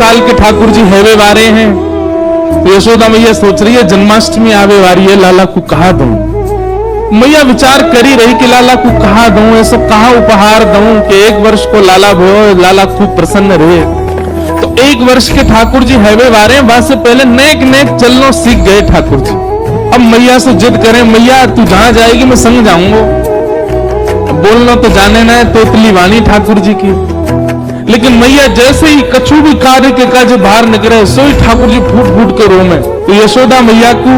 साल के ठाकुर जी हैवे वारे हैं। तो यशोदा मैया सोच रही है जन्माष्टमी आवे वारी है, लाला को कहा दूं। मैया विचार करी रही कि लाला को कहा दूं, ऐसा कहा उपहार दूं कि 1 वर्ष को लाला भयो, लाला खूब प्रसन्न रहे। तो 1 वर्ष के ठाकुर जी हैवे वारे हैं, वहां से पहले नेक नेक चलना सीख गए ठाकुर जी। अब मैया से जिद करें, मैया तू जहां जाएगी मैं संग जाऊंगा। बोलना तो जाने ना है तोतली वाणी ठाकुर जी की, लेकिन मैया जैसे ही कछु भी कार्य के काज बाहर निकले सो ही ठाकुर जी फूट फूट के रोमे। तो यशोदा मैया को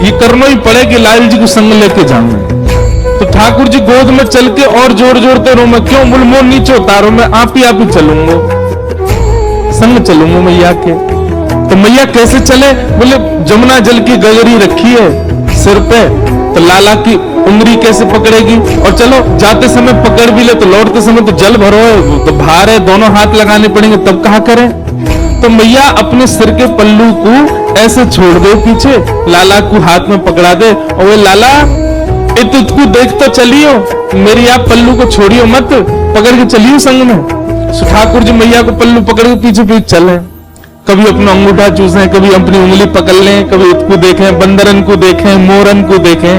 ये करना ही पड़े कि लाल जी को संग लेके जाऊंगा। तो ठाकुर जी गोद में चल के और जोर जोरते रोमे, क्यों मुलमो नीचे उतारो, मैं आप ही चलूंगा, संग चलूंगा मैया के। तो मैया कैसे चले, बोले जमुना जल की गगरी रखी है सिर पे, तो लाला की उंगली कैसे पकड़ेगी, और चलो जाते समय पकड़ भी ले तो लौटते समय तो जल भरो है तो भार है, दोनों हाथ लगाने पड़ेंगे, तब कहा करें। तो मैया अपने सिर के पल्लू को ऐसे छोड़ दे पीछे, लाला को हाथ में पकड़ा दे और वे लाला इतको देख तो चलियो, मेरी आप पल्लू को छोड़ियो मत, पकड़ के चलियो संग में। ठाकुर जी मैया को पल्लू पकड़ के पीछे पीछे चले, कभी अपना अंगूठा चूसे, कभी अपनी उंगली पकड़ लें, कभी इसको देखें, बंदरन को देखें, मोरन को देखें,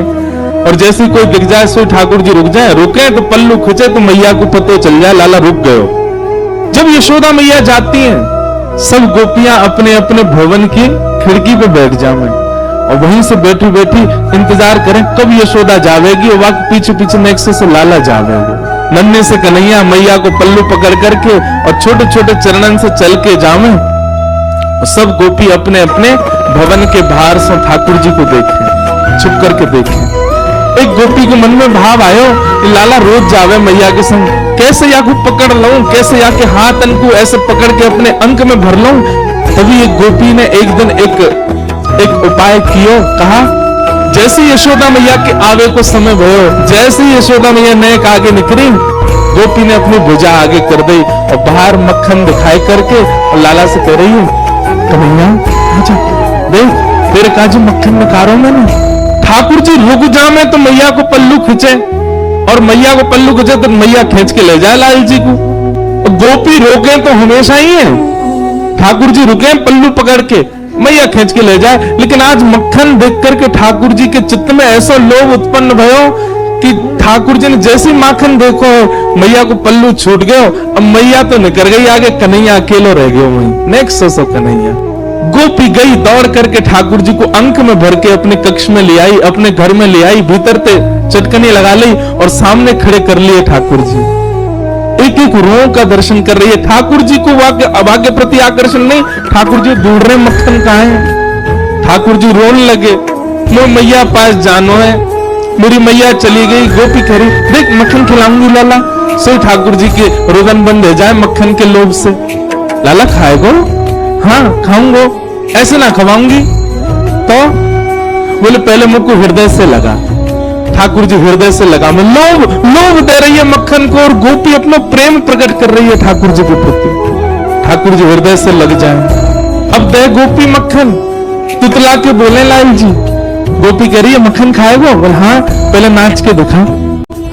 और जैसे कोई दिख जाए सो ठाकुर जी रुक जाए, रुके तो पल्लू खींचे तो मैया को पता चल जाए लाला रुक गयो। जब यशोदा मैया जाती हैं, सब गोपियां अपने अपने भवन की खिड़की पे बैठ जावे और वहीं से बैठी बैठी इंतजार करें कब यशोदा जावेगी, और वहां पीछे पीछे नेक्स्ट से लाला जावेगा। नन्हे से कन्हैया मैया को पल्लू पकड़ करके और छोटे छोटे चरणन से चल के जावे, सब गोपी अपने अपने भवन के बाहर से ठाकुर जी को देखें, छुप करके देखें। एक गोपी के मन में भाव आयो कि लाला रोज जावे मैया के संग, कैसे या को पकड़ लूं, कैसे या के हाथ को ऐसे पकड़ के अपने अंक में भर लूं। तभी एक गोपी ने एक दिन एक उपाय किया, कहा जैसे यशोदा मैया के आवे को समय भयो, जैसे यशोदा मैया नेक आगे निकली, गोपी ने अपनी भुजा आगे कर दी और बाहर मक्खन दिखाई करके और लाला से कह रही है, कन्हैया आजा देख तेरे काजू मक्खन निकारो मैंने। ठाकुर जी रुक जामे तो मैया को पल्लू खींचे, और मैया को पल्लू खींचे तो मैया खींच के ले जाए लाल जी को। गोपी रोके तो हमेशा ही है, ठाकुर जी रुके पल्लू पकड़ के मैया खींच के ले जाए। लेकिन आज मक्खन देख करके ठाकुर जी के चित्त में ऐसा लोभ उत्पन्न भयो कि ठाकुर जी ने जैसे माखन देखो मैया को पल्लू छूट गयो, अब मैया तो निकल गई आगे, कन्हैया अकेलो रह गयो वहीं। नेक्स्ट सो कन्हैया गोपी गई दौड़ करके ठाकुर जी को अंक में भर के अपने कक्ष में ले आई, अपने घर में ले आई, भीतर ते चटकनी लगा ली और सामने खड़े कर लिए ठाकुर जी। एक एक रूह का दर्शन कर रही है। ठाकुर जी को अभाग्य प्रति आकर्षण नहीं, ठाकुर जी ढूंढ रहे मक्खन कहाँ है। ठाकुर जी रोने लगे, लो मैया पास जानो है, मेरी मैया चली गई। गोपी कह रही देख मक्खन खिलाऊंगी लाला, सो ठाकुर जी के रुदन बंद हो जाए मक्खन के लोभ से। लाला खाएगो? हाँ खाऊंगो, ऐसे ना खवाऊंगी तो बोले पहले मुझको हृदय से लगा। ठाकुर जी हृदय से लगा, मैं लोभ दे रही है मक्खन को, और गोपी अपना प्रेम प्रकट कर रही है ठाकुर जी के प्रति। ठाकुर जी हृदय से लग जाए, अब दे गोपी मक्खन, तुतला के बोले लाल जी। गोपी कह रही है मक्खन खाएगो? बोले हाँ, पहले नाच के दिखा।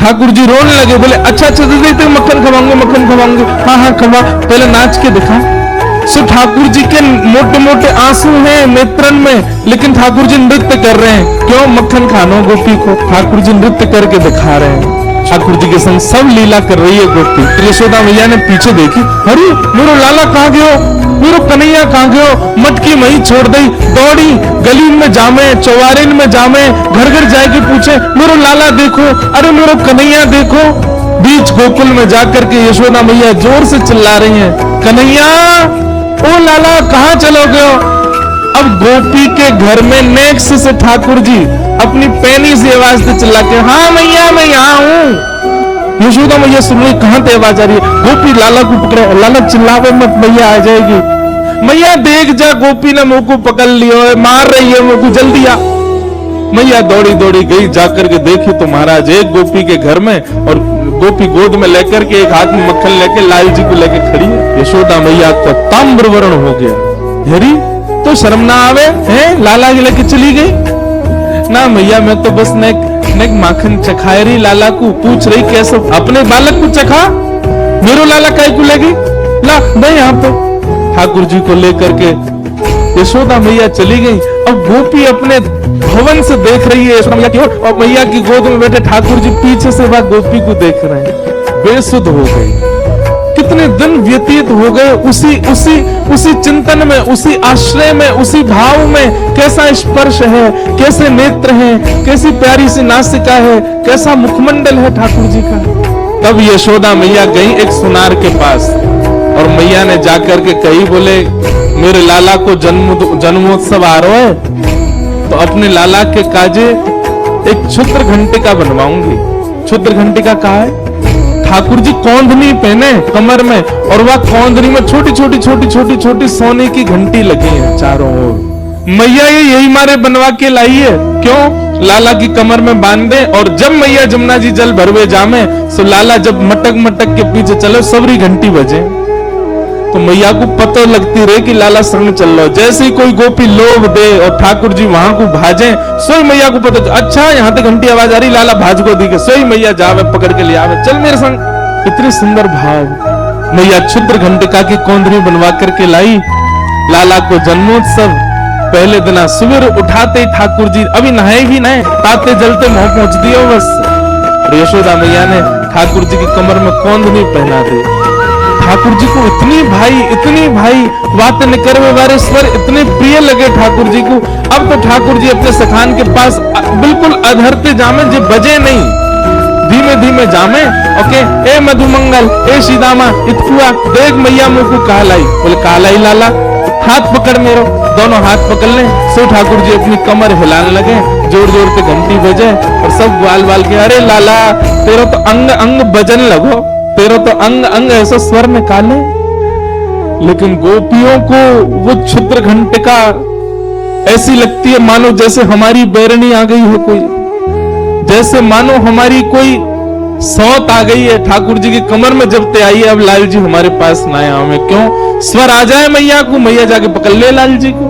ठाकुर जी रोने लगे, बोले अच्छा देखते मक्खन खवाऊंगे। हाँ खवा, पहले नाच के दिखा। सो ठाकुर जी के मोटे मोटे आंसू हैं नेत्रन में, लेकिन ठाकुर जी नृत्य कर रहे हैं। क्यों? मक्खन खानो गोपी को ठाकुर जी नृत्य करके दिखा रहे हैं। ठाकुर जी के संग सब लीला कर रही है गोपी। यशोदा मैया ने पीछे देखी, अरे मेरो लाला कहाँ गयो, मेरो कन्हैया कहाँ गयो। मटकी मही छोड़ दी, दौड़ी गली में जामे, चौवारिन में जामे, घर घर जाएगी पूछे मेरो लाला देखो, अरे मेरो कन्हैया देखो। बीच गोकुल में जाकर के यशोदा मैया जोर से चिल्ला रही है, कन्हैया ओ लाला कहाँ चलो गयो। अब गोपी के घर में नेक्स्ट से ठाकुर जी अपनी पैनी से आवाज से चिल्ला के, हाँ मैया मैं यहाँ हूँ। यशोदा मैया सुन रही, कहाँ ते आवाज आ रही है। गोपी लाला को पकड़े, लाला चिल्लावे मत, मैया आ जाएगी। मैया देख जा गोपी ने मुंह को पकड़ लियो है, मार रही है मुंह को, जल्दी आ। मैया दौड़ी दौड़ी गई, जाकर के देखी तो महाराज एक गोपी के घर में, और गोपी गोद में लेकर के एक हाथ में मक्खन लेके लाल जी को लेके खड़ी है। यशोदा मैया का ताम्र वर्ण हो गया, हरी तो शर्म ना आवे है, लाला जी लेके चली गई ना। मैया मैं तो बस नेक माखन चखाए रही, लाला को पूछ रही कैसे, अपने बालक को चखा, मेरो लाला काय को लेगी ला दे यहाँ पे। ठाकुर जी को लेकर के यशोदा मैया चली गई। अब गोपी अपने भवन से देख रही है यशोदा मैया की ओर, और मैया की गोद में बैठे ठाकुर जी पीछे से वह गोपी को देख रहे हैं। बेसुध हो गई। कितने दिन व्यतीत हो गए उसी उसी उसी चिंतन में, उसी आश्रय में, उसी भाव में। कैसा स्पर्श है, कैसे नेत्र हैं, कैसी प्यारी सी नासिका है, कैसा मुखमंडल है ठाकुर जी का। तब यशोदा मैया गई एक सुनार के पास, और मैया ने जाकर के कही, बोले मेरे लाला को जन्मोत्सव आ रहा है, तो अपने लाला के काजे एक क्षुद्र घंटिका बनवाऊंगी। क्षुद्र घंटिका कहा है? ठाकुर जी कौंधनी पहने कमर में, और वह कौंधनी में छोटी छोटी छोटी छोटी छोटी सोने की घंटी लगी है चारों ओर। मैया ये यही मारे बनवा के लाई है। क्यों? लाला की कमर में बांध दे, और जब मैया जमुना जी जल भरवे जामे, सो लाला जब मटक मटक के पीछे चले, सबरी घंटी बजे, तो मैया को पता लगती रहे कि लाला संग चल रहा। जैसे ही कोई गोपी लोभ दे और ठाकुर जी वहां को भाजे, सोई मैया को पता, अच्छा यहाँ तक घंटी आवाज आ रही, लाला भाज को दी के, सोई मैया जावे पकड़ के ले आवे, चल मेरे संग। इतनी सुंदर भाव। मैया क्षुद्र घंटिका की कौंधनी बनवा करके लाई। लाला को जन्मोत्सव पहले दिन सुबह उठाते ठाकुर जी अभी नहाए भी नहीं, ताते जलते मुंह पहुंच दियो बस। यशोदा मैया ने ठाकुर जी की कमर में कौंधनी पहना दी। ठाकुर जी को इतनी भाई बात निकरवे वाले स्वर इतने प्रिय लगे ठाकुर जी को। अब तो ठाकुर जी अपने सखान के पास बिल्कुल अधरते जामे, जो बजे नहीं, धीमे धीमे जामे। ओके, ए मधुमंगल, ए सीदामा, इतकुआ देख मैया मुंह को कहा लाई। बोले कहा लाई लाला, हाथ पकड़ मेरो। दोनों हाथ पकड़ ले। सो ठाकुर जी अपनी कमर हिलाने लगे, जोर जोर से घंटी बजे, और सब ग्वाल बाल के, अरे लाला तेरा तो अंग अंग बजन लगो, तेरा तो अंग अंग ऐसा स्वर निकाले। लेकिन गोपियों को वो क्षुद्र घंटिका ऐसी लगती है मानो जैसे हमारी बैरनी आ गई है कोई, जैसे मानो हमारी कोई सौत आ गई है। ठाकुर जी की कमर में जब ते आई है, अब लाल जी हमारे पास ना आए। हमें क्यों? स्वर आ जाए मैया को, मैया जाके पकड़ ले लाल जी को।